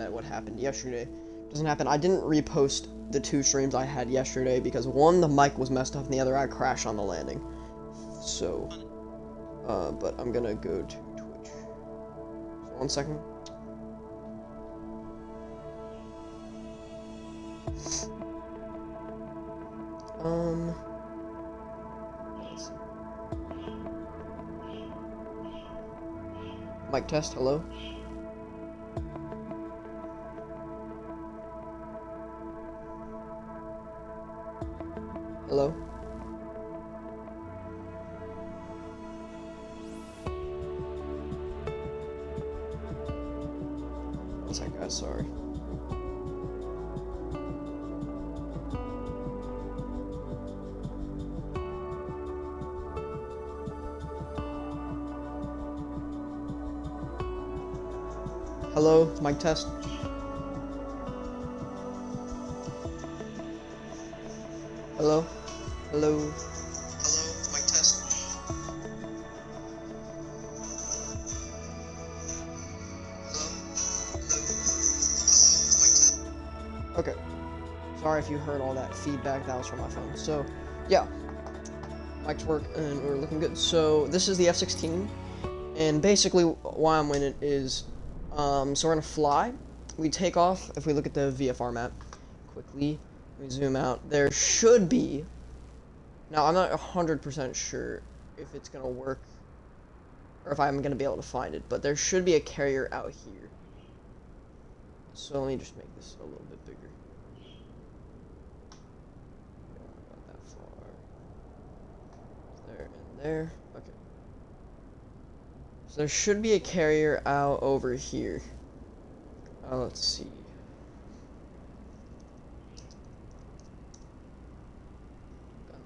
that what happened yesterday doesn't happen. I didn't repost the 2 streams I had yesterday because one, the mic was messed up, and the other, I crashed on the landing. So, but I'm gonna go to Twitch. So 1 second. Let's see. Mic test, hello? Hello? One sec, guys, sorry. Hello, mic test. Hello? Hello? Hello, mic test. Hello? Hello? Hello, mic test. Okay. Sorry if you heard all that feedback, that was from my phone. So, yeah. Mics work and we're looking good. So, this is the F-16. And basically, why I'm in it is, so we're gonna fly. We take off. If we look at the VFR map quickly, we zoom out. There should be. Now I'm not 100% sure if it's gonna work or if I'm gonna be able to find it, but there should be a carrier out here. So let me just make this a little bit bigger. Not that far. There and there. Okay. So there should be a carrier out over here. Let's see.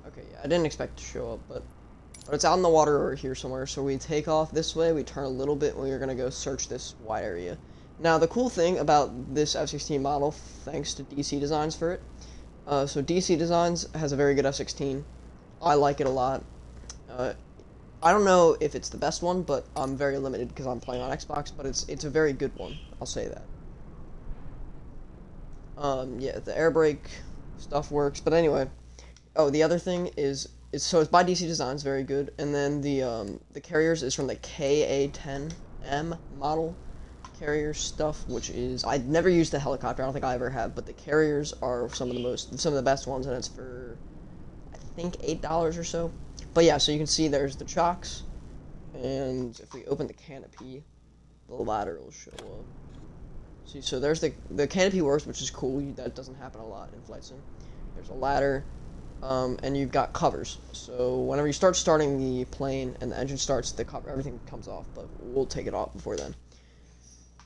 Okay, yeah, I didn't expect it to show up, but it's out in the water over here somewhere. So we take off this way, we turn a little bit, and we're gonna go search this wide area. Now, the cool thing about this F-16 model, thanks to DC Designs for it, so DC Designs has a very good F-16. I like it a lot. I don't know if it's the best one, but I'm very limited because I'm playing on Xbox, but it's a very good one, I'll say that. Yeah, the air brake stuff works, but anyway. Oh, the other thing is so it's by DC Designs, very good, and then the carriers is from the KA-10M model carrier stuff, which is, I'd never used the helicopter, I don't think I ever have, but the carriers are some of the best ones, and it's for, I think, $8 or so. But yeah, so you can see there's the chocks, and if we open the canopy, the ladder will show up. See, so there's the canopy works, which is cool. That doesn't happen a lot in Flight Sim. There's a ladder, and you've got covers. So whenever you starting the plane and the engine starts, the cover, everything comes off, but we'll take it off before then.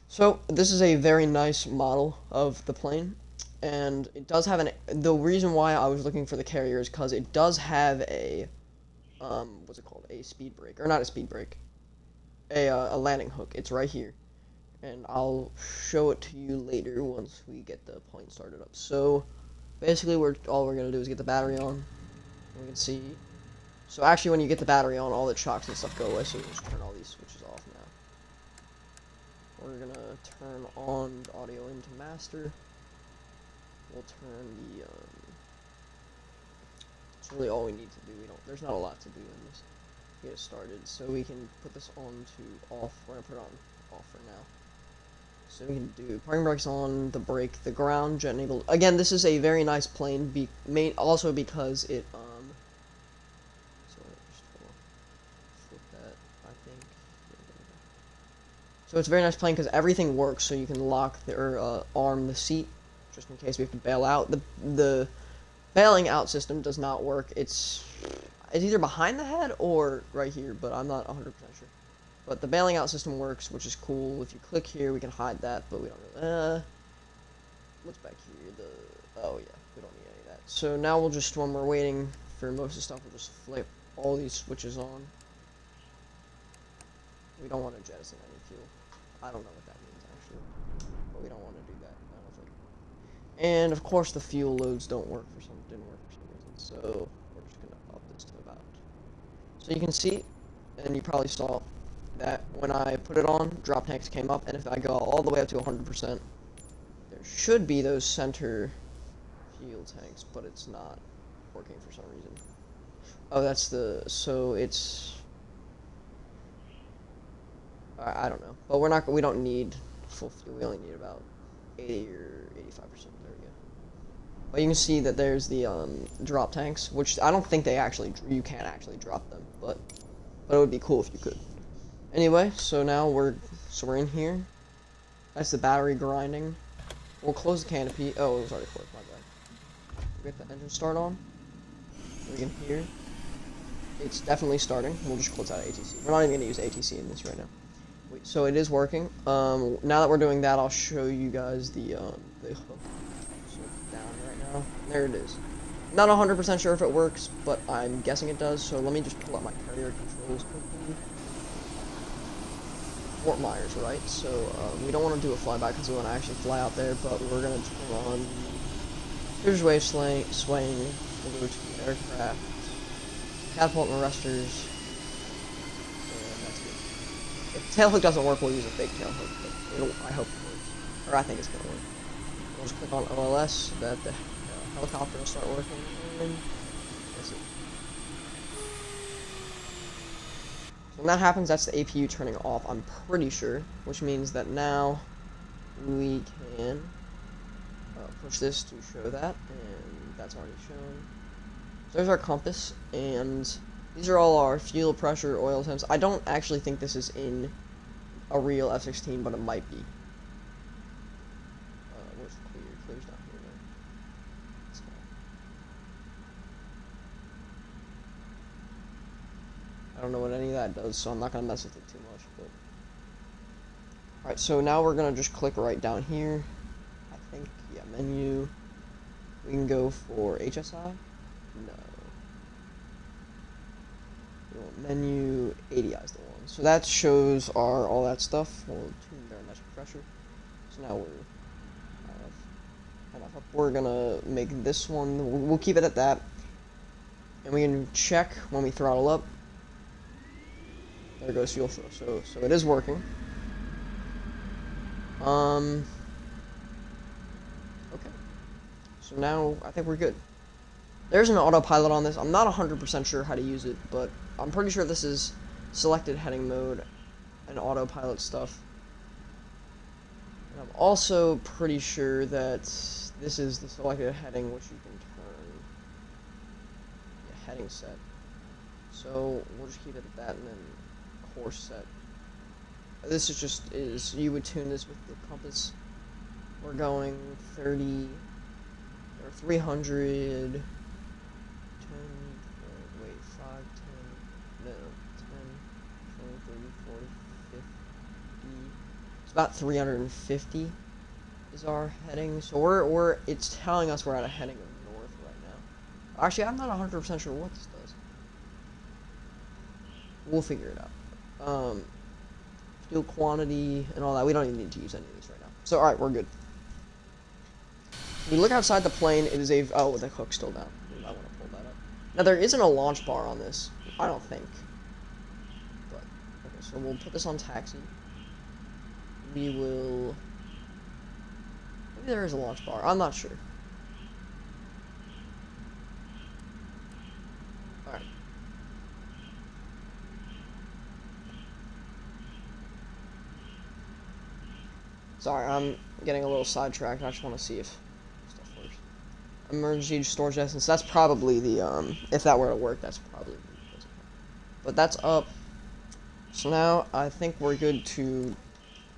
So this is a very nice model of the plane, and it does have the reason why I was looking for the carrier is because it does have a, what's it called? A speed brake, or not a speed brake, a landing hook. It's right here. And I'll show it to you later once we get the plane started up. So, basically, all we're going to do is get the battery on. We can see. So, actually, when you get the battery on, all the chocks and stuff go away, so we'll just turn all these switches off now. We're going to turn on the audio into master. We'll turn the, that's really all we need to do. There's not a lot to do in this to get it started. So, we can put this on to off. We're going to put it on off for now. So we can do parking brakes on, the brake, the ground, jet enabled. Again, this is a very nice plane, also because it, so just flip that, I think. So it's a very nice plane because everything works, so you can lock or arm the seat, just in case we have to bail out. The bailing out system does not work. It's either behind the head or right here, but I'm not 100% sure. But the bailing out system works, which is cool. If you click here, we can hide that, but we don't really, what's back here? Oh yeah, we don't need any of that. So now we'll just, when we're waiting for most of the stuff, we'll just flip all these switches on. We don't want to jettison any fuel. I don't know what that means, actually. But we don't want to do that, I don't think. And, of course, the fuel loads didn't work for some reason. So, we're just going to up this to about. So you can see, and you probably saw, that when I put it on, drop tanks came up, and if I go all the way up to 100%, should be those center fuel tanks, but it's not working for some reason. Oh, that's the, so it's, I don't know, but we don't need full fuel, we only need about 80 or 85%, there we go. But you can see that there's the, drop tanks, which I don't think you can't actually drop them, but it would be cool if you could. Anyway, so now we're in here. That's the battery grinding. We'll close the canopy. Oh, it was already closed, my bad. We'll get the engine start on. We can hear. It's definitely starting. We'll just close out ATC. We're not even going to use ATC in this right now. Wait, so it is working. Now that we're doing that, I'll show you guys the hook. So down right now. There it is. Not 100% sure if it works, but I'm guessing it does. So let me just pull up my carrier controls quickly. Fort Myers, right? So we don't want to do a flyby because we want to actually fly out there, but we're going to turn on cruise wave swaying. We'll go to aircraft, catapult and arresters, and that's good. If tail hook doesn't work, we'll use a fake tail hook, but I hope it works, or I think it's going to work. We'll just click on OLS so that the helicopter will start working, and that's it. When that happens, that's the APU turning off, I'm pretty sure, which means that now we can push this to show that, and that's already shown. So there's our compass, and these are all our fuel pressure, oil temps. I don't actually think this is in a real F-16, but it might be. Where's clear? Clear's not here now. I don't know what any of that does, so I'm not going to mess with it too much. But alright, so now we're going to just click right down here. I think, yeah, menu. We can go for HSI. No. We want menu, ADI is the one. So that shows all that stuff. We'll tune barometric pressure. So now we're going to make this one, we'll keep it at that. And we can check when we throttle up. There goes fuel flow. So it is working. Okay. So now I think we're good. There's an autopilot on this. I'm not 100% sure how to use it, but I'm pretty sure this is selected heading mode and autopilot stuff. And I'm also pretty sure that this is the selected heading which you can turn. Yeah, heading set. So we'll just keep it at that and then course set. This is you would tune this with the compass. We're going 30 or 300 10 wait 5 10 no 10 20 30 40 50. It's about 350 is our heading. So it's telling us we're at a heading of north right now. Actually, I'm not 100% sure what this does. We'll figure it out. Fuel quantity and all that. We don't even need to use any of these right now. So, alright, we're good. We look outside the plane. It is oh, the hook's still down. We might want to pull that up. Now, there isn't a launch bar on this. I don't think. But, okay, so we'll put this on taxi. We will... Maybe there is a launch bar. I'm not sure. Alright. Sorry, I'm getting a little sidetracked. I just want to see if stuff works. Emergency storage distance. That's probably the, if that were to work, that's probably the... But that's up. So now, I think we're good to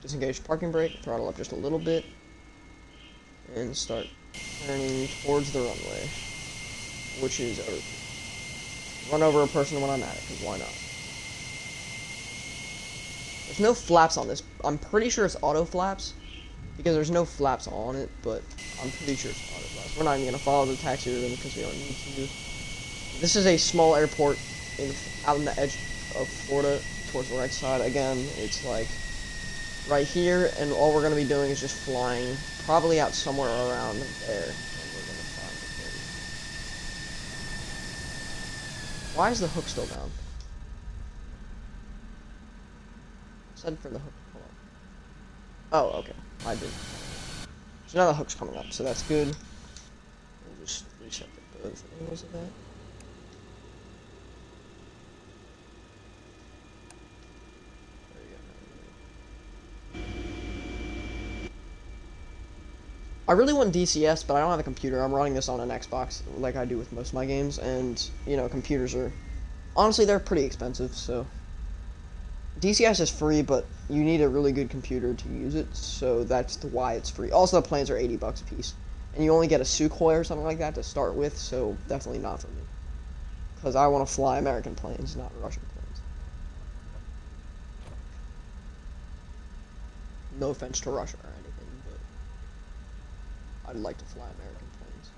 disengage parking brake, throttle up just a little bit, and start turning towards the runway, which is run over a person when I'm at it, because why not? There's no flaps on this. I'm pretty sure it's auto flaps, because there's no flaps on it, but I'm pretty sure it's auto flaps. We're not even going to follow the taxi rhythm because we don't need to. This is a small airport out on the edge of Florida towards the right side. Again, it's like right here, and all we're going to be doing is just flying probably out somewhere around there. And we're going to find the thing. Why is the hook still down? Said for the hook. Hold on. Oh, okay. I did. So now the hook's coming up, so that's good. We'll just reset the both angles of that. I really want DCS, but I don't have a computer. I'm running this on an Xbox, like I do with most of my games, and, you know, computers are... Honestly, they're pretty expensive, so... DCS is free, but you need a really good computer to use it, so that's why it's free. Also, the planes are $80 a piece, and you only get a Sukhoi or something like that to start with, so definitely not for me. Because I want to fly American planes, not Russian planes. No offense to Russia or anything, but I'd like to fly American planes.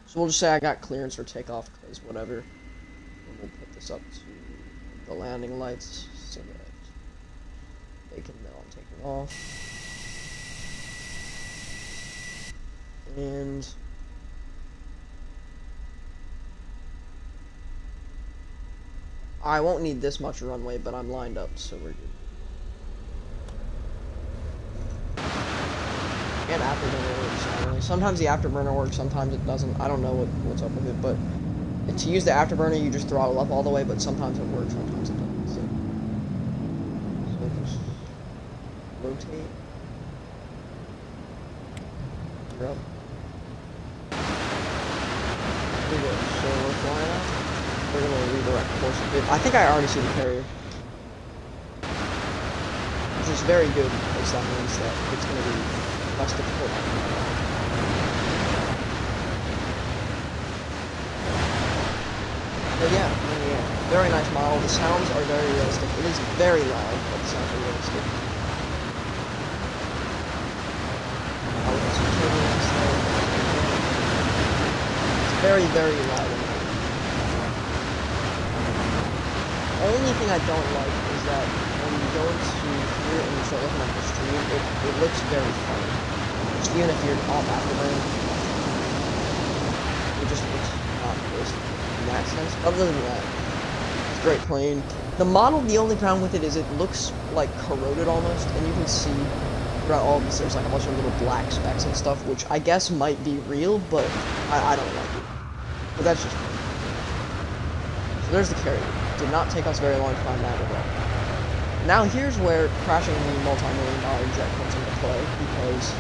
So we'll just say I got clearance for takeoff, because whatever. And we'll put this up to the landing lights so that they can know I'm taking off. And I won't need this much runway, but I'm lined up, so we're good. And afterburner works, finally. Sometimes the afterburner works, sometimes it doesn't. I don't know what's up with it, but to use the afterburner, you just throttle up all the way, but sometimes it works, sometimes it doesn't. So just rotate. You're up. Here we go. So we're flying out. We're gonna redirect course a bit. I think I already see the carrier, which is very good, because that means that it's gonna be less difficult. But yeah, very nice model. The sounds are very realistic. It is very loud, but the sounds are realistic. It's very, very loud. The only thing I don't like is that when you go into here and you start looking at the stream, it looks very funny. Just even if you're off afterburn, it just looks not realistic in that sense. Other than that, it's a great plane. The model, the only problem with it is it looks like corroded almost, and you can see throughout all of this there's like a bunch of little black specks and stuff, which I guess might be real, but I don't like it. But that's just me. So there's the carrier. Did not take us very long to find that as well. Now here's where crashing the multi-million-dollar jet comes into play, because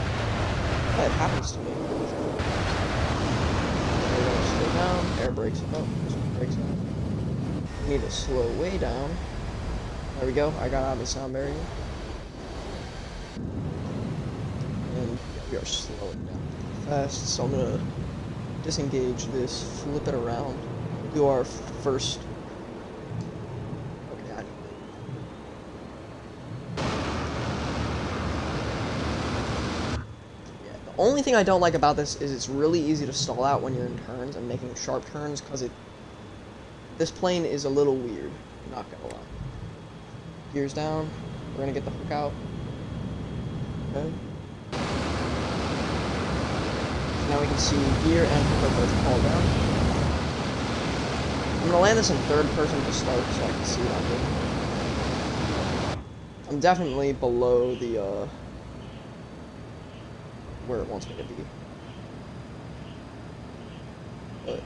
it happens to me. We're going to slow down, air brakes, oh, this one brakes out. We need to slow way down. There we go, I got out of the sound barrier. And we are slowing down fast, so I'm going to disengage this, flip it around, do our first... Only thing I don't like about this is it's really easy to stall out when you're in turns and making sharp turns, because this plane is a little weird, not gonna lie. Gears down, we're gonna get the hook out. Okay. So now we can see gear and hook are both all down. I'm gonna land this in third person to start so I can see what I'm doing. I'm definitely below the where it wants me to be. But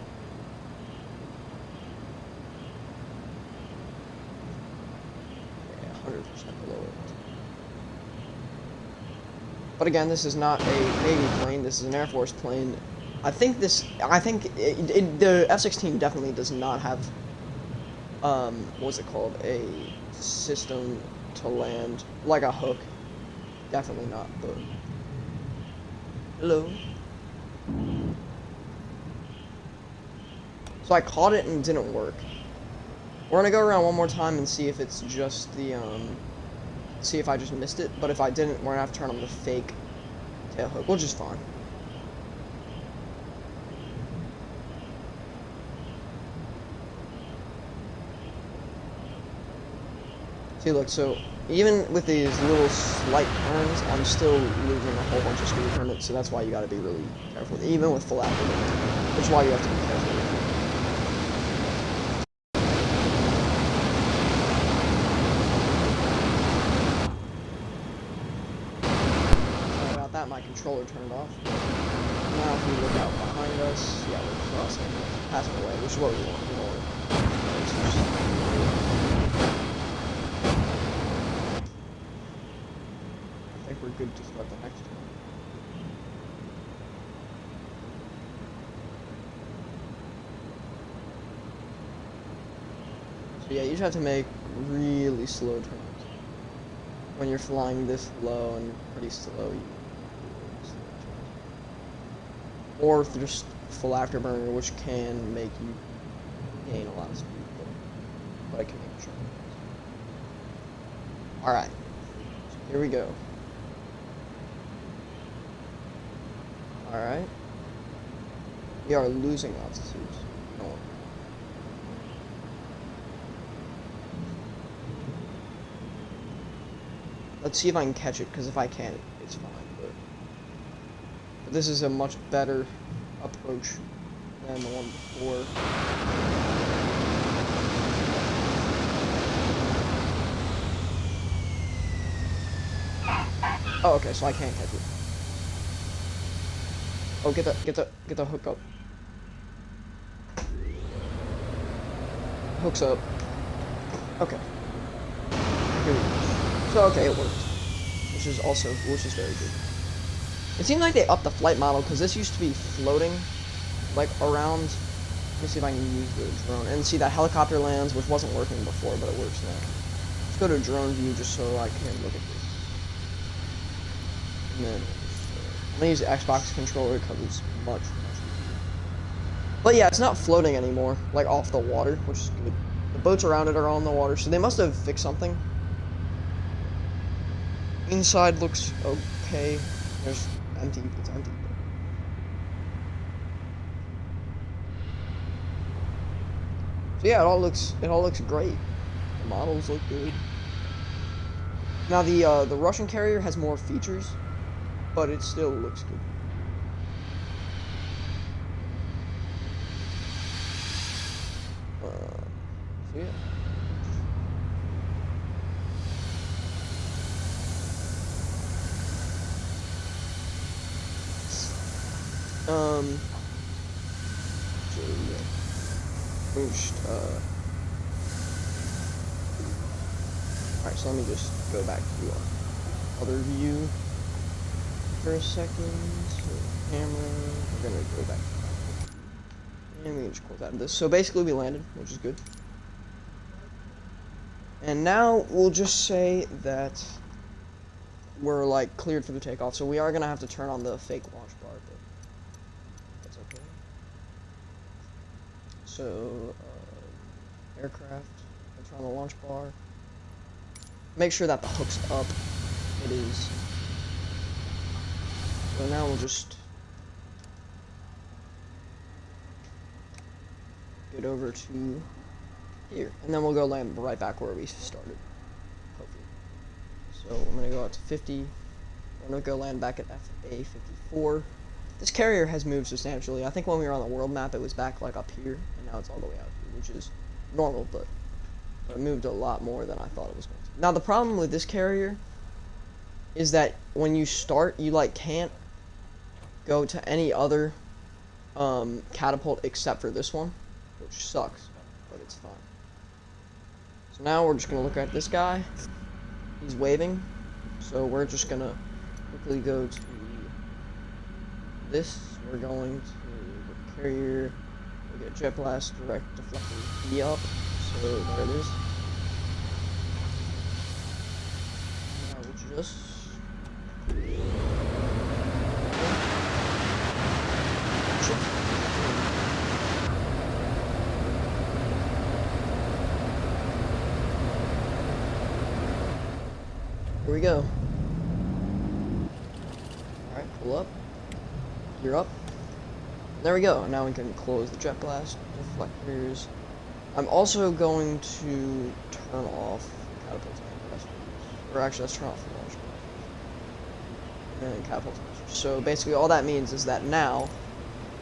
yeah, 100% below it. But again, this is not a Navy plane, this is an Air Force plane. I think the F-16 definitely does not have what's it called? A system to land like a hook. Definitely not, but hello. So I caught it and it didn't work. We're gonna go around one more time and see if it's just the, see if I just missed it. But if I didn't, we're gonna have to turn on the fake tail hook, which is fine. See, look, so even with these little slight turns, I'm still losing a whole bunch of speed from it, so that's why you gotta be really careful, even with full afterburner, which is why you have to be careful with it. that, my controller turned off. Now if we look out behind us, yeah, we're crossing, passing away, which is what we want. I think we're good to start the next one. So yeah, you just have to make really slow turns. When you're flying this low and pretty slow, you or just full afterburner, which can make you gain a lot of speed, but I can make sure. Alright, so here we go. Alright. We are losing altitudes. No. Let's see if I can catch it, because if I can't, it's fine. But this is a much better approach than the one before. Oh, okay, so I can't catch it. Oh, get the hook up. Hooks up. Okay. Here we go. So okay, it worked, which is very good. It seems like they upped the flight model because this used to be floating, like around. Let me see if I can use the drone and see that helicopter lands, which wasn't working before, but it works now. Let's go to drone view just so I can look at this. And then I'm gonna use the Xbox controller because it's much easier. But yeah, it's not floating anymore, like off the water, which is good. The boats around it are on the water, so they must have fixed something. Inside looks okay. There's empty. It's empty. So yeah, it all looks great. The models look good. Now the Russian carrier has more features, but it still looks good. So yeah. So yeah. Boost, alright, so let me just go back to other view for a second. So camera, we're gonna go back to and we can just close out of this. So basically we landed, which is good. And now we'll just say that we're like cleared for the takeoff. So we are gonna have to turn on the fake launch bar, but that's okay. So aircraft, let's turn on the launch bar. Make sure that the hook's up. It is. So now we'll just get over to here, and then we'll go land right back where we started, hopefully. So I'm gonna go out to 50. I'm gonna go land back at FA 54. This carrier has moved substantially. I think when we were on the world map, it was back like up here, and now it's all the way out here, which is normal, but it moved a lot more than I thought it was going to. Now the problem with this carrier is that when you start, you like can't go to any other catapult except for this one, which sucks, but it's fine. So now we're just gonna look at this guy. He's waving, so we're just gonna quickly go to this. We're going to the carrier. We get jet blast direct deflector B up. So there it is. Now we'll just here we go. Alright, pull up. You're up. There we go. Now we can close the jet blast deflectors. I'm also going to turn off catapult timers. Or actually, let's turn off the launch bar. And catapult timers. So basically, all that means is that now,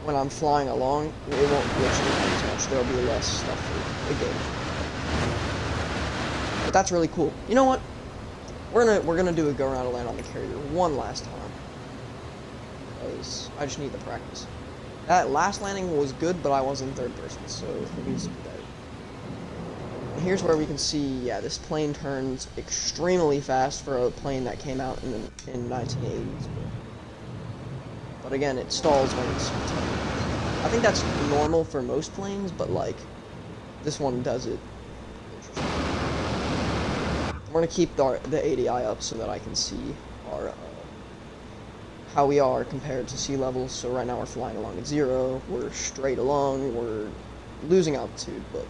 when I'm flying along, it won't glitch as much. There'll be less stuff for the game. But that's really cool. You know what? We're gonna do a go around and land on the carrier one last time. because I just need the practice. That last landing was good, but I was in third person, so it needs to be better. And here's where we can see, yeah, this plane turns extremely fast for a plane that came out in 1980s. But again, it stalls when it's I think that's normal for most planes, but like this one does it. I'm gonna keep the ADI up so that I can see our how we are compared to sea level. So right now we're flying along at 0. We're straight along. We're losing altitude, but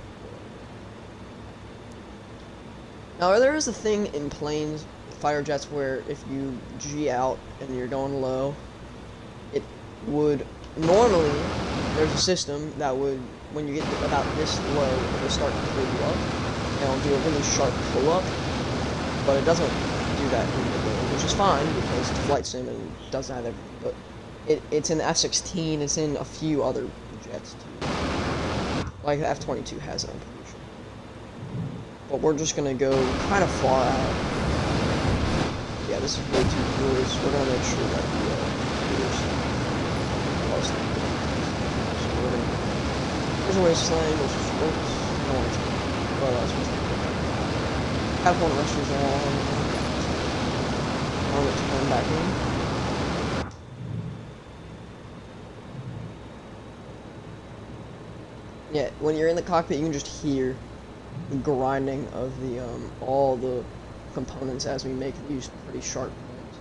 now there is a thing in planes, fighter jets, where if you G out and you're going low, it would normally there's a system that would, when you get about this low, it will start to pull you up, and it'll do a really sharp pull up, but it doesn't do that in the game, which is fine because it's a flight sim and it doesn't have everything. But it's in the F-16, it's in a few other jets too, like the F-22 has it, I'm pretty sure. But we're just gonna go kind of far out. Yeah, this is way too close. We're gonna make sure that the there's a way to slang, which is works. No one's well, that's what's have one rushers on. I'm gonna turn back in. Yeah, when you're in the cockpit, you can just hear the grinding of the all the components as we make these pretty sharp points,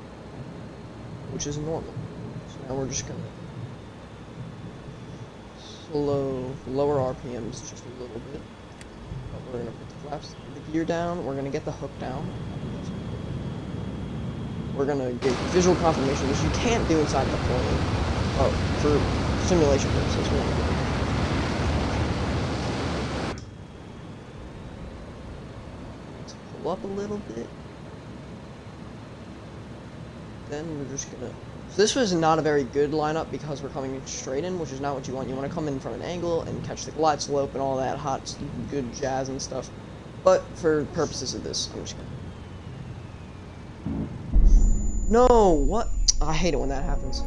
which is normal. So now we're just gonna lower RPMs just a little bit. But we're gonna put the flaps, the gear down. We're gonna get the hook down. We're gonna get visual confirmation, which you can't do inside the plane. Oh, for simulation purposes, we're gonna do it. Let's pull up a little bit. Then we're just gonna. So this was not a very good lineup because we're coming straight in, which is not what you want. You want to come in from an angle and catch the glide slope and all that hot, good jazz and stuff. But for purposes of this, I'm just gonna... No! What? I hate it when that happens.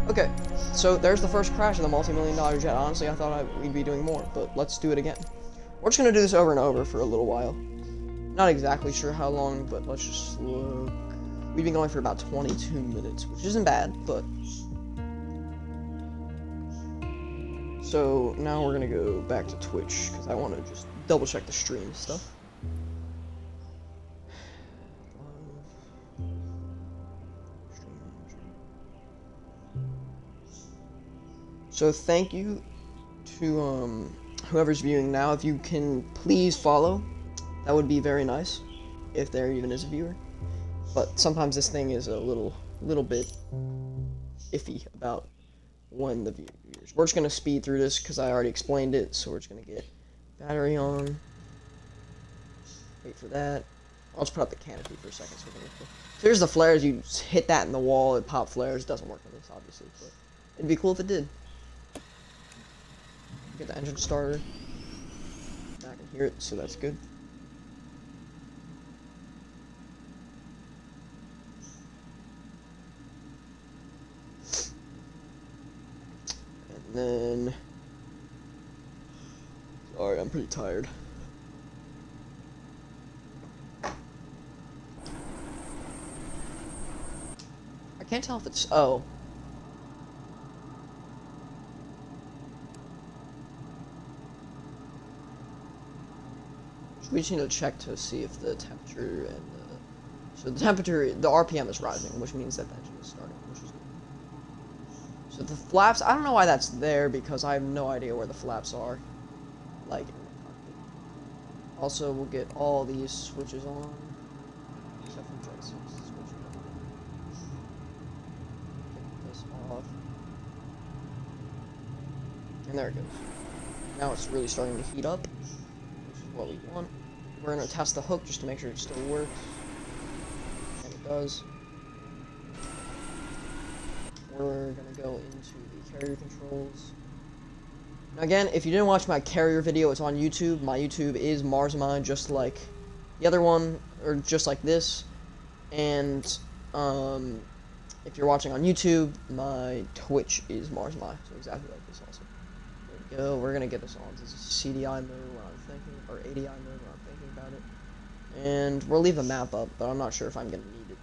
Okay, so there's the first crash of the multi-million-dollar jet. Honestly, I thought we'd be doing more, but let's do it again. We're just gonna do this over and over for a little while. Not exactly sure how long, but let's just look. We've been going for about 22 minutes, which isn't bad, but... So, now we're gonna go back to Twitch, because I want to just double-check the stream stuff. So, thank you to, whoever's viewing now. If you can please follow, that would be very nice, if there even is a viewer. But sometimes this thing is a little bit iffy about when the viewers. We're just gonna speed through this because I already explained it. So we're just gonna get battery on. Wait for that. I'll just put up the canopy for a second. So here's the flares. You hit that in the wall, it pop flares. Doesn't work on this, obviously, but it'd be cool if it did. Get the engine started. I can hear it, so that's good. Then, sorry, I'm pretty tired. I can't tell if it's, oh. We just need to check to see if the temperature and so the temperature, the RPM is rising, which means that the engine is starting, which is good. So the flaps, I don't know why that's there because I have no idea where the flaps are. Like, in the cockpit. Also, we'll get all these switches on. Except for Jet 6 switch on. Take this off. And there it goes. Now it's really starting to heat up, which is what we want. We're going to test the hook just to make sure it still works. And it does. We're going to go into the carrier controls. Now again, if you didn't watch my carrier video, it's on YouTube. My YouTube is Marsmine, just like the other one, or just like this. And if you're watching on YouTube, my Twitch is MarsMai, so exactly like this also. There we go. We're gonna get this on. This is CDI mode when I'm thinking, or ADI mode when I'm thinking about it. And we'll leave the map up, but I'm not sure if I'm gonna need it.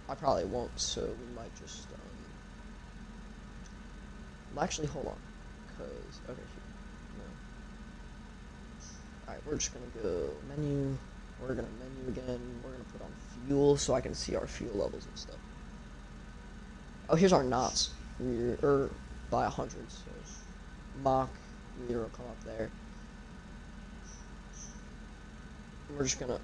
I probably won't, so we might just, actually, hold on, because, okay, here, no. Alright, we're just gonna go menu, we're gonna menu again, we're gonna put on fuel, so I can see our fuel levels and stuff. Oh, here's our knots, we're by 100, so Mach meter will come up there. And we're just gonna,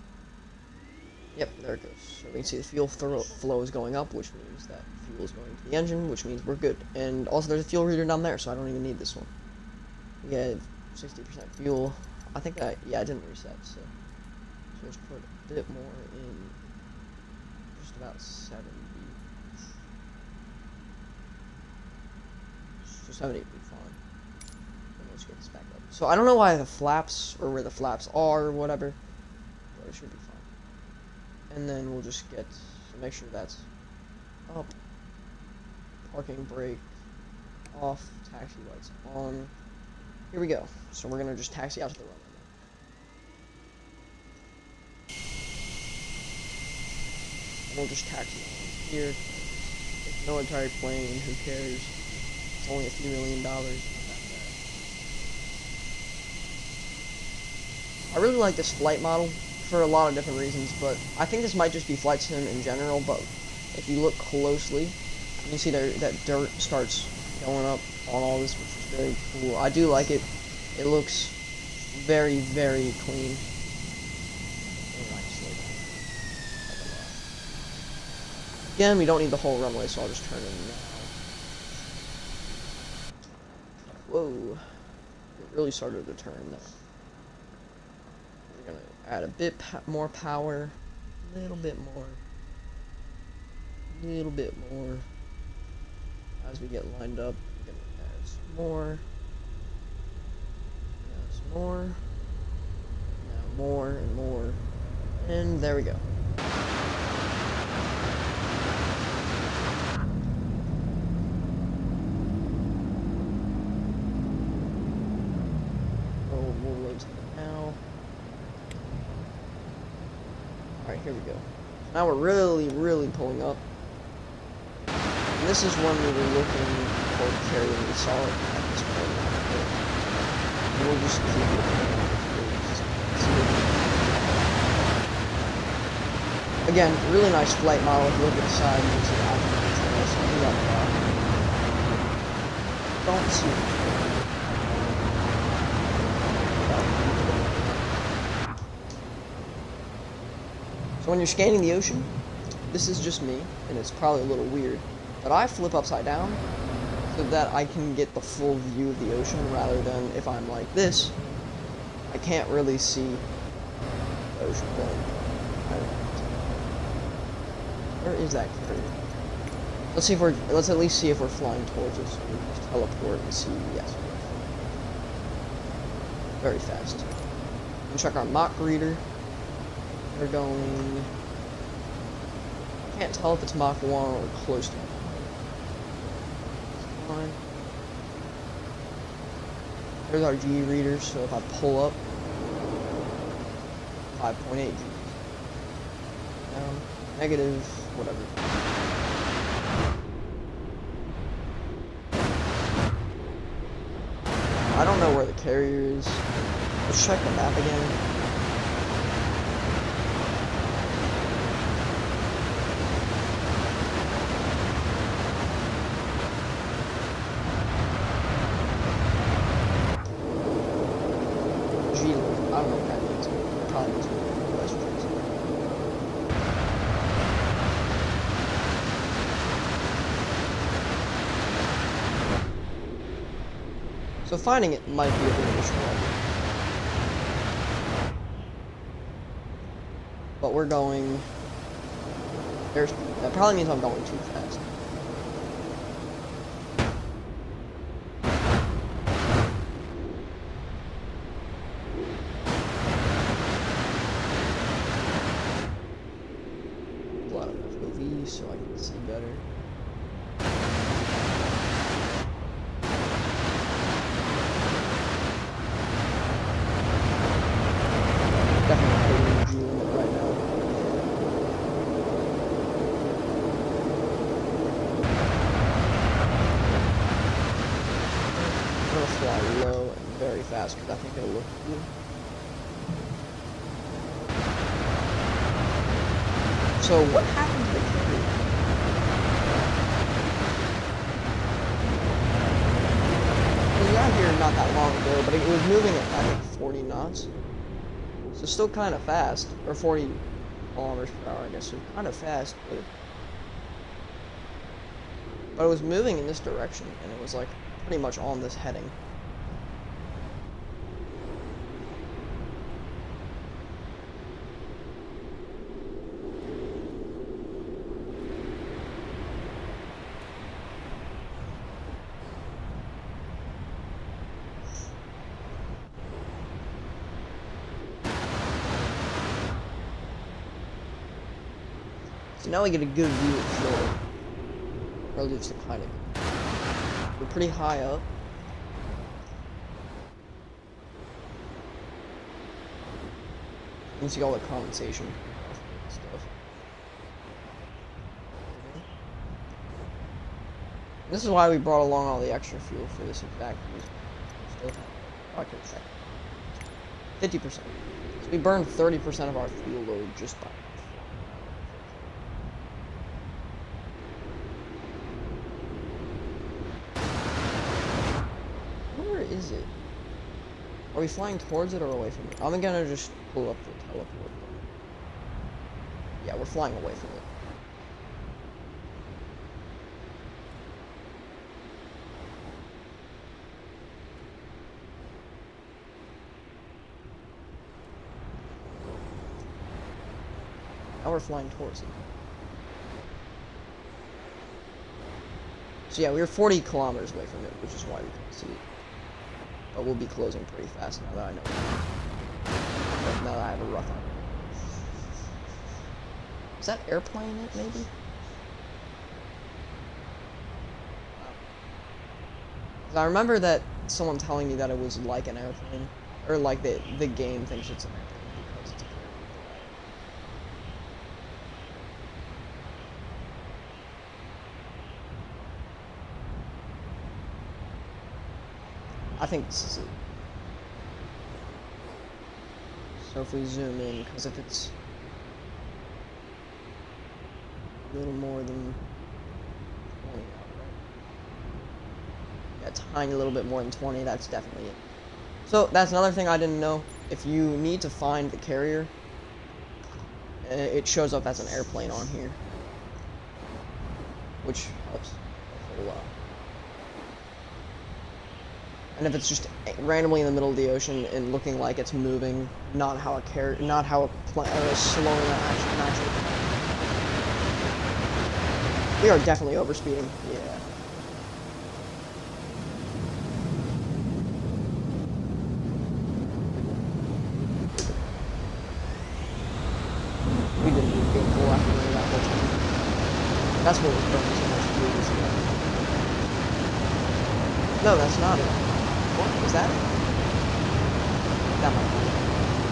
yep, there it goes. So we can see the fuel flow is going up, which means that fuel is going to the engine, which means we're good. And also there's a fuel reader down there, so I don't even need this one. We have 60% fuel. I think that, yeah, I didn't reset, so let's put a bit more in, just about 70. So 70 would be fine. And let's get this back up. So I don't know why the flaps, or where the flaps are, or whatever, but it should be fine. And then we'll just get, so make sure that's up, parking brake off, taxi lights on. Here we go. So we're gonna just taxi out to the runway now. And we'll just taxi on here. It's a military plane, who cares? It's only a few $1 million. Not that bad. I really like this flight model for a lot of different reasons, but I think this might just be flight sim in general, but if you look closely, you can see that dirt starts going up on all this, which is very cool. I do like it. It looks very, very clean. Again, we don't need the whole runway, so I'll just turn it now. Whoa. It really started to turn there. We're gonna add a bit more power. A little bit more. A little bit more. As we get lined up, we're gonna add some more. Now some more. Now more and more. And there we go. We'll rotate it now. Alright, here we go. Now we're really, really pulling up. And this is when we were looking for carry and we saw it at this point. And we'll just keep it. Again, really nice flight model. If you look at the side, you can see the outline control. So we got that. Don't see it. So when you're scanning the ocean, this is just me, and it's probably a little weird, but I flip upside down so that I can get the full view of the ocean, rather than if I'm like this, I can't really see the ocean going. Where is that carrier? Let's at least see if we're flying towards it. So we can just teleport and see. Yes, very fast. And check our Mach reader. We're going. I can't tell if it's Mach 1 or close to Mach 1. There's our G reader, so if I pull up, 5.8 G. Down, negative, whatever. I don't know where the carrier is. Let's check the map again. I don't know what that means. It probably means West Jersey. So finding it might be a bit of a struggle. But we're going. That probably means I'm going too fast. So I can see better. Definitely putting G limit right now. I'm gonna fly low and very fast because I think it'll look cool. So what happened to the carrier? It was out here not that long ago, but it was moving at I think 40 knots. So still kind of fast, or 40 kilometers per hour, I guess. So kind of fast, but it was moving in this direction, and it was like pretty much on this heading. So now we get a good view of Florida. Relative to kind of. We're pretty high up. You can see all the condensation and stuff. This is why we brought along all the extra fuel for this exact reason. Still have, I can check. 50%. So we burned 30% of our fuel load just by. Where is it? Are we flying towards it or away from it? I'm gonna just pull up the teleport. Yeah, we're flying away from it. Now we're flying towards it. So yeah, we were 40 kilometers away from it, which is why we couldn't see it. But we'll be closing pretty fast now that I know. Now that I have a rough idea. Is that airplane it, maybe? I remember that someone telling me that it was like an airplane. Or like the game thinks it's an airplane because it's a carrier. I think this is it. So if we zoom in, because if it's a little more than 20 out, right? Yeah, a tiny little bit more than 20, that's definitely it. So that's another thing I didn't know. If you need to find the carrier, it shows up as an airplane on here, which helps a whole lot. And if it's just randomly in the middle of the ocean and looking like it's moving, not how a plane is slowing actually. We are definitely overspeeding. Yeah. We didn't even get full after running that whole time. That's what was burning so much fuel this time. No, that's not it. What? Is that it? That might be it.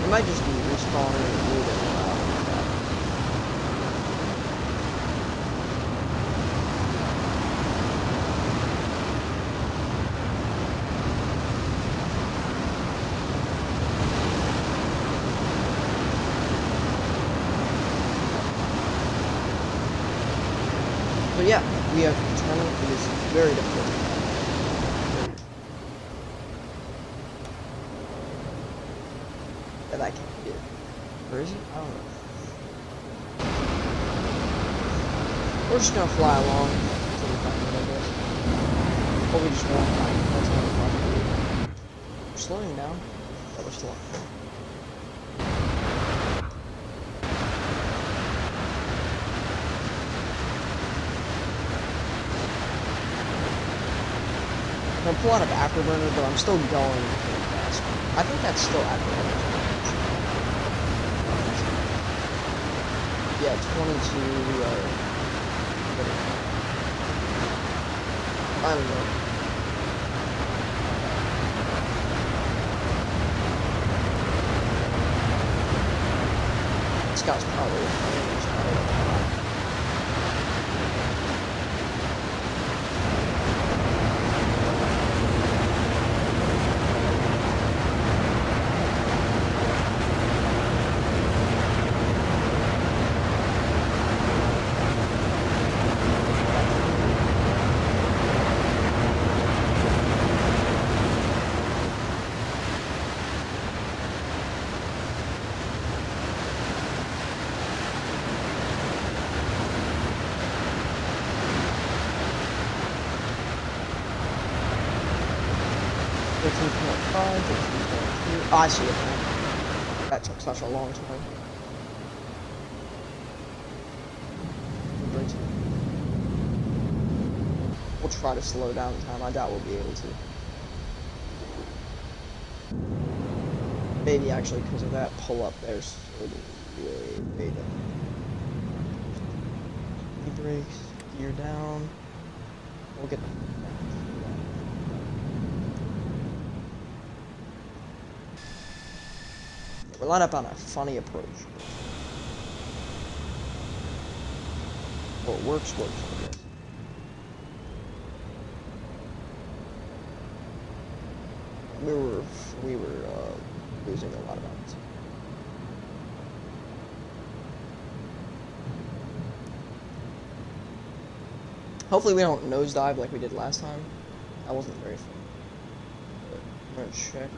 It might just be respawning and moving around like that. So yeah, we have determined it is very difficult. That I can't get. Where is it? I don't know. We're just gonna fly along until we find it, I guess. Or we just won't find it. That's another possibility. We're slowing down, but we're still on. I'm gonna pull out of Afterburner, but I'm still going pretty fast. I think that's still Afterburner. Yeah, 22, we are... I don't know. this guy's probably. Oh, I see it now. That took such a long time. We'll try to slow down time. I doubt we'll be able to. Maybe actually because of that pull up there's way down. Knee brakes, gear down. We'll get we're lined up on a funny approach. What works, I guess. We were losing a lot of balance. Hopefully we don't nosedive like we did last time. That wasn't very fun. But I'm gonna check.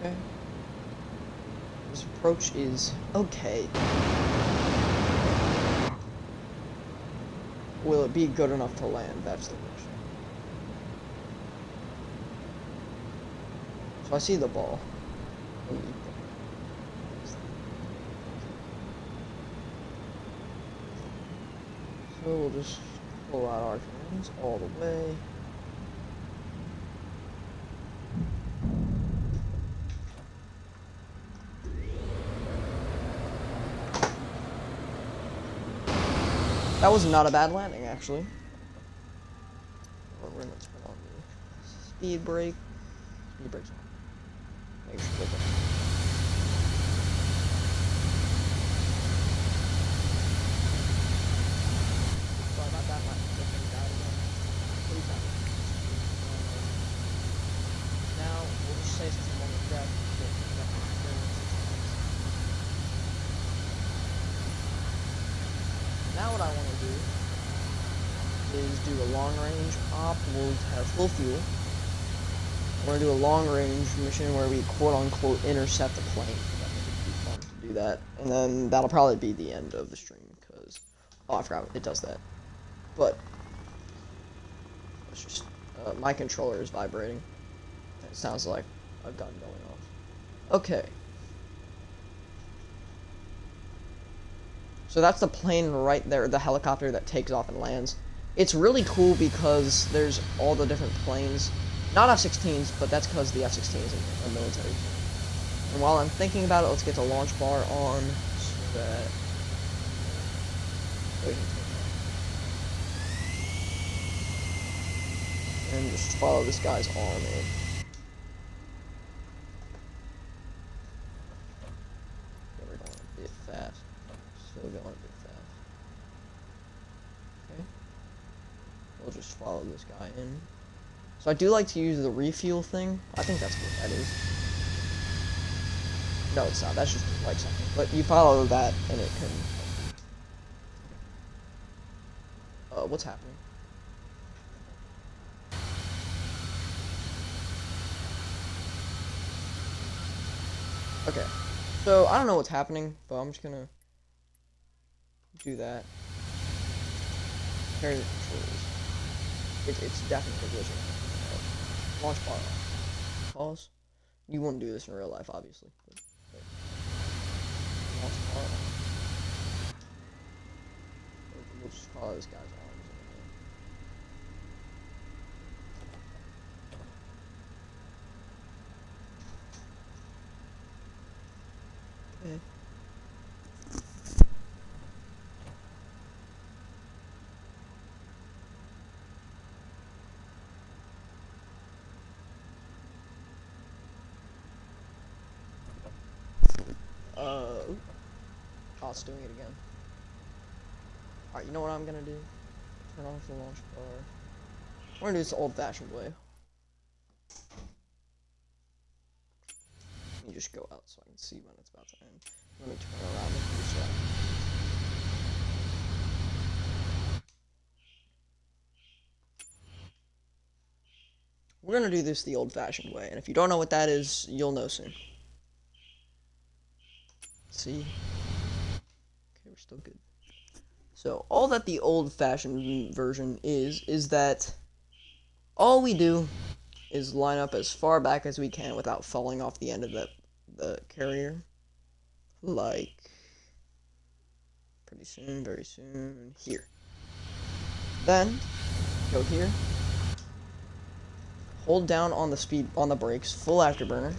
Okay. This approach is okay. Will it be good enough to land? That's the question. So I see the ball. So we'll just pull out our hands all the way. That was not a bad landing, actually. We're gonna turn on the speed brake. Speed brake's on. Make sure that. Sorry about that. My thing died again. Pretty fast. Now we'll just say since I'm on the deck. Now what I want to do is do a long range op. We'll have full fuel. We're going to do a long range mission where we quote unquote intercept the plane. I think it'd be fun to do that. And then that'll probably be the end of the stream because, oh, I forgot it does that. But it's just, my controller is vibrating. It sounds like a gun going off. Okay. So that's the plane right there, the helicopter that takes off and lands. It's really cool because there's all the different planes. Not F-16s, but that's because the F-16 is a military plane. And while I'm thinking about it, let's get the launch bar on so that... And just follow this guy's arm in. Okay, we're going a bit fast. Still going a bit fast. Okay. We'll just follow this guy in. So I do like to use the refuel thing. I think that's what that is. No, it's not. That's just like something. But you follow that and it can... what's happening? Okay. So I don't know what's happening, but I'm just gonna do that. Carry the controls. It's definitely glitching. Launch bar off. Pause. You wouldn't do this in real life, obviously. But launch bar off. We'll just follow this guy's arms. Okay. Oh, it's doing it again. Alright, you know what I'm gonna do? Turn off the launch bar. We're gonna do this the old-fashioned way. Let me just go out so I can see when it's about to end. Let me turn around and do that. We're gonna do this the old-fashioned way, and if you don't know what that is, you'll know soon. See? Okay, we're still good. So, all that the old-fashioned version is that all we do is line up as far back as we can without falling off the end of the carrier. Like, pretty soon, very soon, here. Then, go here. Hold down on the brakes, full afterburner.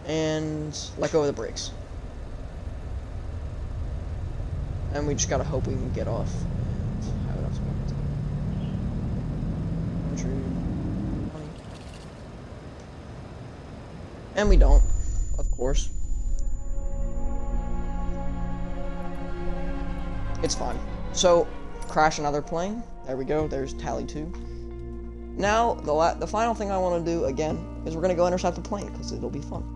And let go of the brakes. And we just gotta hope we can get off and have enough speed. 120. And we don't, of course. It's fine. So, crash another plane. There we go. There's tally 2. Now, the final thing I want to do again is we're gonna go intercept the plane because it'll be fun.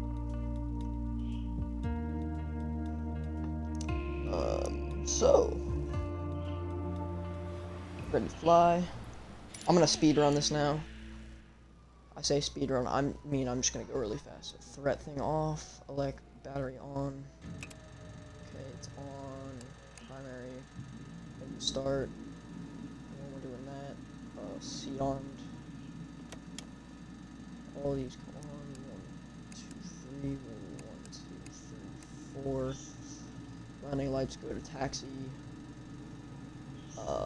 So, ready to fly. I'm gonna speed run this now. I say speed run, I'm just gonna go really fast. So threat thing off, battery on. Okay, it's on. Primary. Start. And we're doing that. Seat armed. All these come on. 1, 2, 3. 1, 2, 3, 4. Landing lights go to taxi. What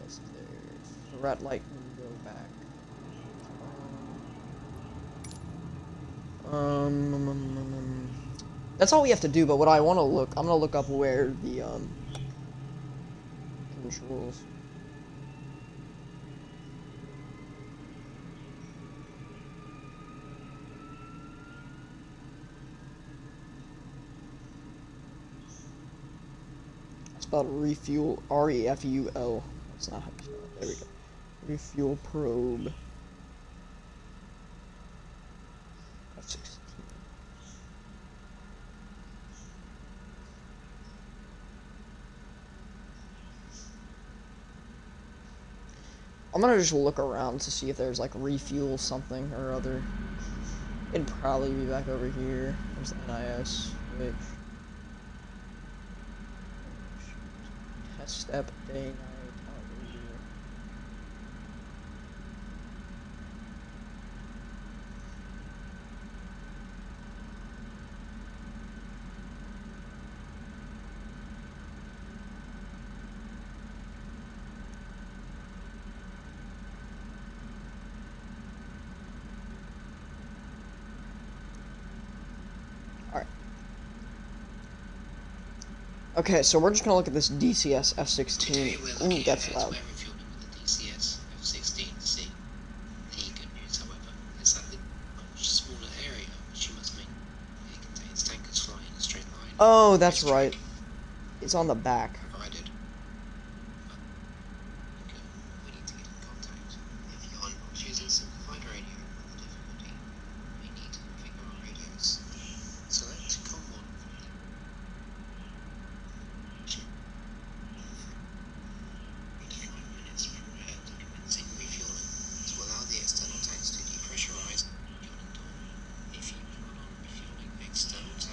else is there? Threat light can go back. That's all we have to do, but what I want to I'm gonna look up where the, controls. Spelled refuel, R-E-F-U-L. That's not how you spell it. There we go. Refuel probe. F-16. I'm gonna just look around to see if there's like refuel something or other. It'd probably be back over here. There's the NIS switch. Test step, day, night, Alright. Okay, so we're just gonna look at this DCS F-16. Ooh, that's loud. Oh, that's right. It's on the back.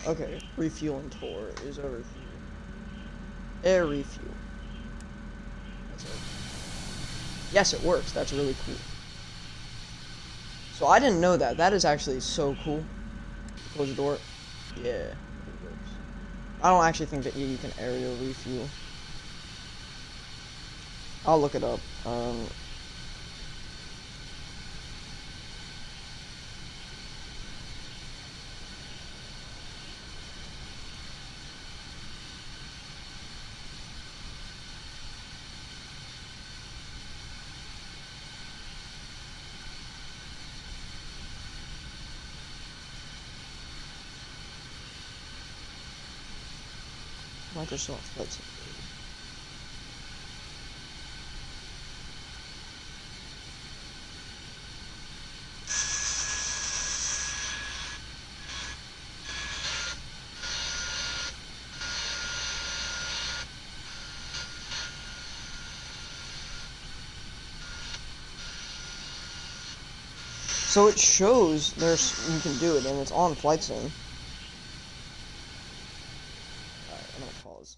Okay, refueling tour is over here. Air refuel. That's it. Yes, it works. That's really cool. So I didn't know that. That is actually so cool. Close the door. Yeah, it works. I don't actually think that you can aerial refuel. I'll look it up. Microsoft Flight Simulator. So it shows you can do it, and it's on Flight Sim. Alright, I'm gonna pause.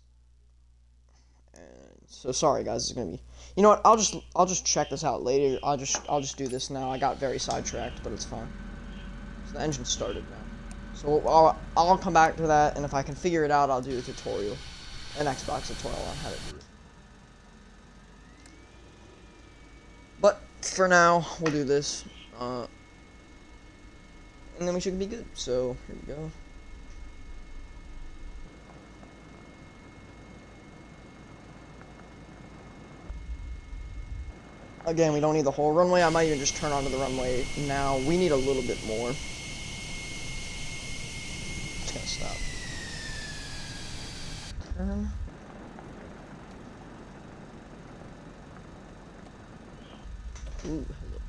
And so sorry guys, it's gonna be. You know what? I'll just check this out later. I'll just do this now. I got very sidetracked, but it's fine. So the engine started now. So I'll come back to that, and if I can figure it out, I'll do a tutorial, an Xbox tutorial on how to do it. But for now, we'll do this. And then we should be good. So, here we go. Again, we don't need the whole runway. I might even just turn onto the runway now. We need a little bit more. Just gonna stop. Turn. Ooh, hello.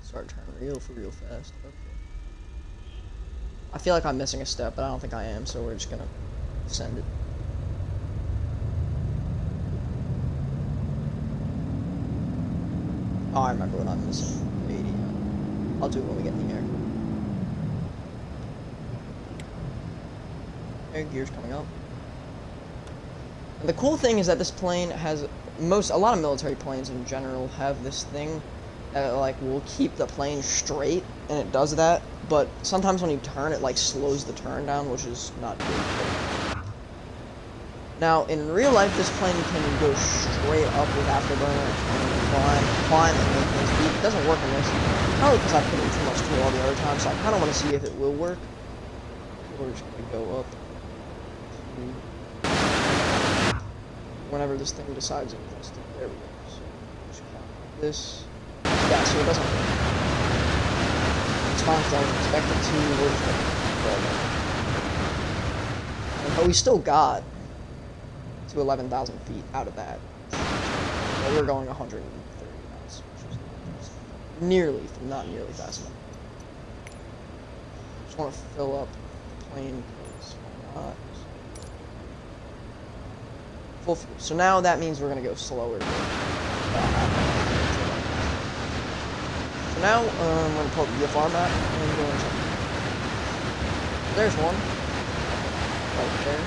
Start turning real fast. Okay. I feel like I'm missing a step, but I don't think I am, so we're just gonna send it. Oh, I remember what I'm missing. 80. I'll do it when we get in the air. Okay, gears coming up. And the cool thing is that this plane has a lot of military planes in general have this thing that like will keep the plane straight, and it does that. But sometimes when you turn, it like slows the turn down, which is not good. Now, in real life, this plane can go straight up with afterburner and climb and maintain speed. It doesn't work in this, probably because I put in too much fuel all the other time, so I kind of want to see if it will work. We're just going to go up whenever this thing decides it wants to. There we go. So, just count this. Yeah, so it doesn't work. It's fine, so I was expected to. We're just going to but we still got to 11,000 feet out of that. So we're going 130 knots, which is not nearly fast enough. Just want to fill up the plane because why not? Full fuel. So now that means we're going to go slower. So now I'm going to pull up the VFR map and go into. There's one. Right there.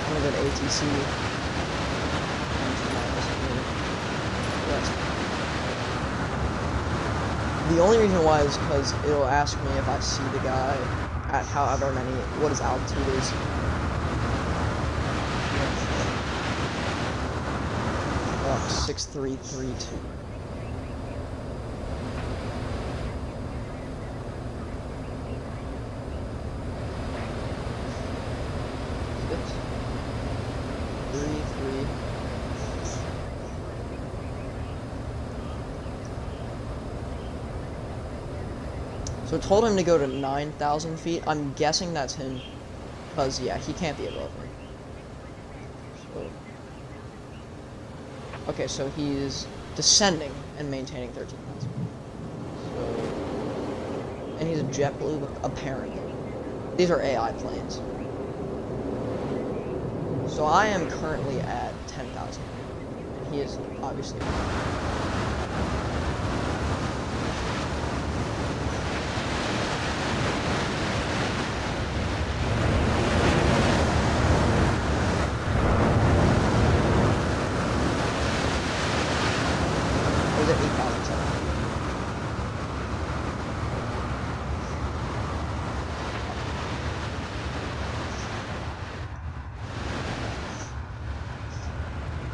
I'm gonna go to ATC. The only reason why is because it'll ask me if I see the guy at however many, what his altitude is. 6332. So I told him to go to 9,000 feet. I'm guessing that's him, because yeah, he can't be above me. So, okay, so he's descending and maintaining 13,000. So, and he's a JetBlue, apparently. These are AI planes. So I am currently at 10,000, and he is obviously.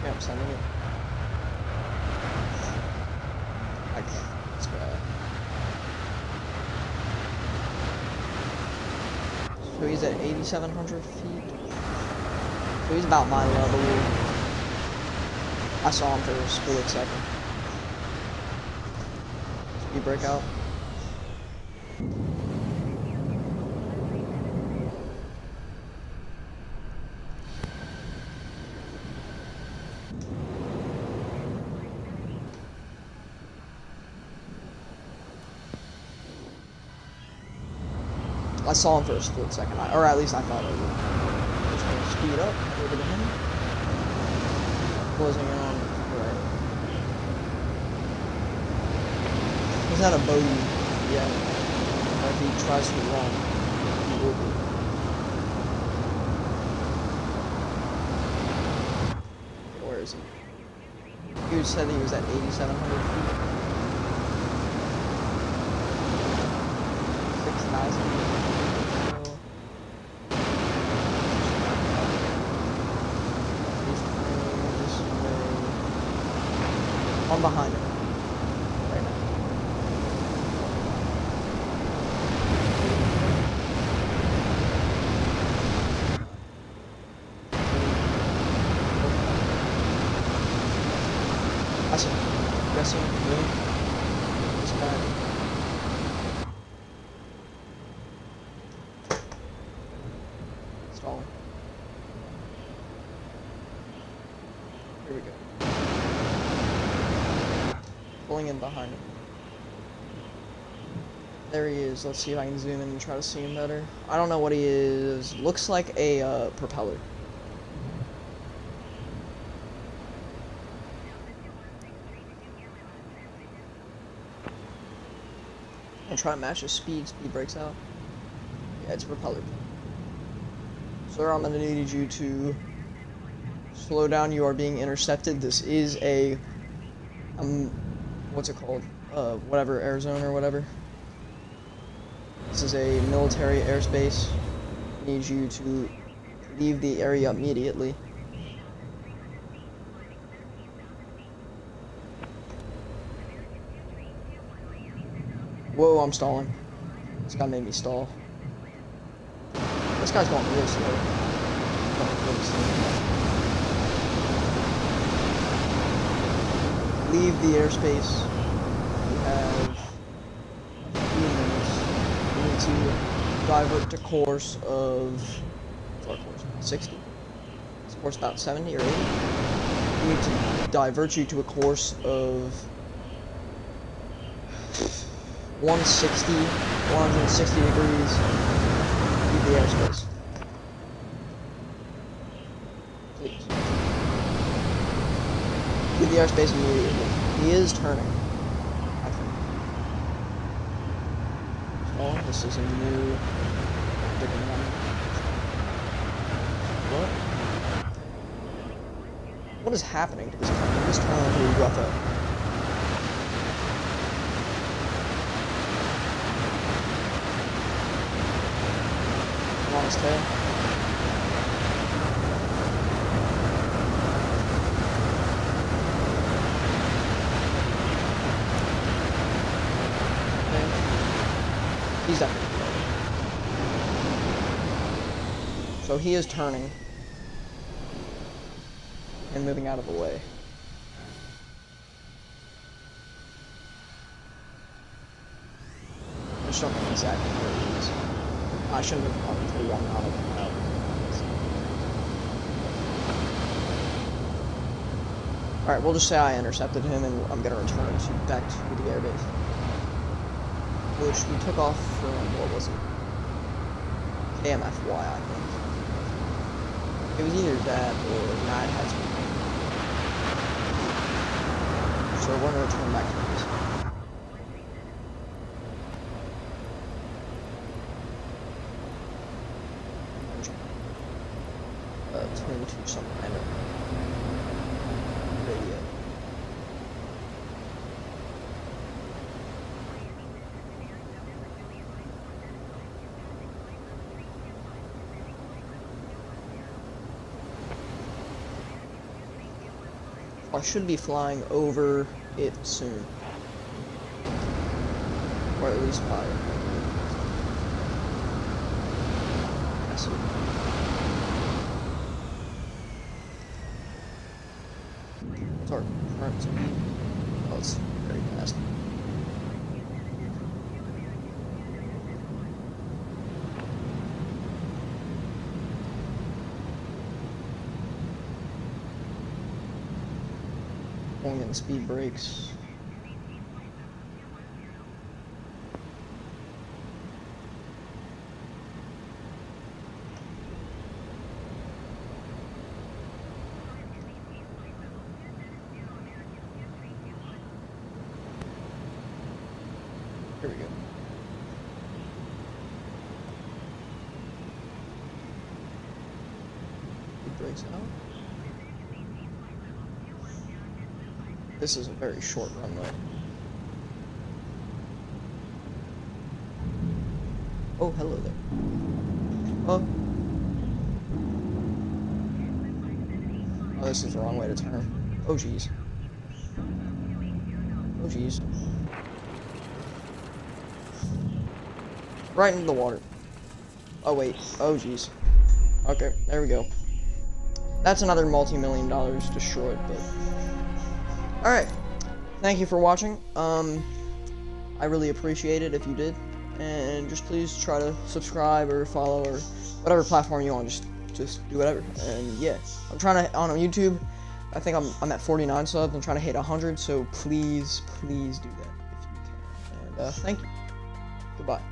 I'm sending it. I can't. It's bad. So he's at 8,700 feet. So he's about my level. I saw him for a split second. Speed breakout. I saw him for a split second, or at least I thought I would. Just gonna speed up over to him. Closing in on right. He's not a bogey yet. If he tries to run, he will be. Where is he? He said he was at 8,700 feet. 6,000. I'm behind him right now. I see. Guessing really? This guy. Stalling. Here we go. Pulling in behind him. There he is. Let's see if I can zoom in and try to see him better. I don't know what he is. Looks like a propeller. And try to match his speed. Speed breaks out. Yeah, it's a propeller. Sir, I'm gonna need you to slow down. You are being intercepted. This is a what's it called? Whatever, Arizona or whatever. This is a military airspace. I need you to leave the area immediately. Whoa, I'm stalling. This guy made me stall. This guy's going real slow. Leave the airspace. We have a few minutes. We need to divert to course of, what's our course? 60. It's course about 70 or 80. We need to divert you to a course of 160 degrees. Leave the airspace. Please. Leave the airspace immediately. He is turning, I think. Oh, this is a new predicament. What is happening to this turn? This turn really rough up. On his tail. He's definitely loaded. So he is turning and moving out of the way. I just don't know exactly where he is. I shouldn't have gone to 1 out of 1 out. Alright, we'll just say I intercepted him and I'm gonna return him back to the airbase. Which we took off from, what was it? KMFY, I think. It was either that or nah, it had to be. So we're gonna return back to the base. 22 something, I know. Radio. I should be flying over it soon. Or at least by. I see. What's our current speed? Oh, it's very fast. Pulling in speed brakes. we go. It breaks out. This is a very short run, though. Oh, hello there. Oh. Oh, this is the wrong way to turn. Oh, jeez. Oh, jeez. Right into the water. Oh, wait. Oh, jeez. Okay, there we go. That's another multi-million dollars destroyed, but... Alright. Thank you for watching. I really appreciate it if you did. And just please try to subscribe or follow or whatever platform you want. Just do whatever. And yeah, I'm trying to, on YouTube, I think I'm at 49 subs. I'm trying to hit 100, so please do that if you can. And thank you. Goodbye.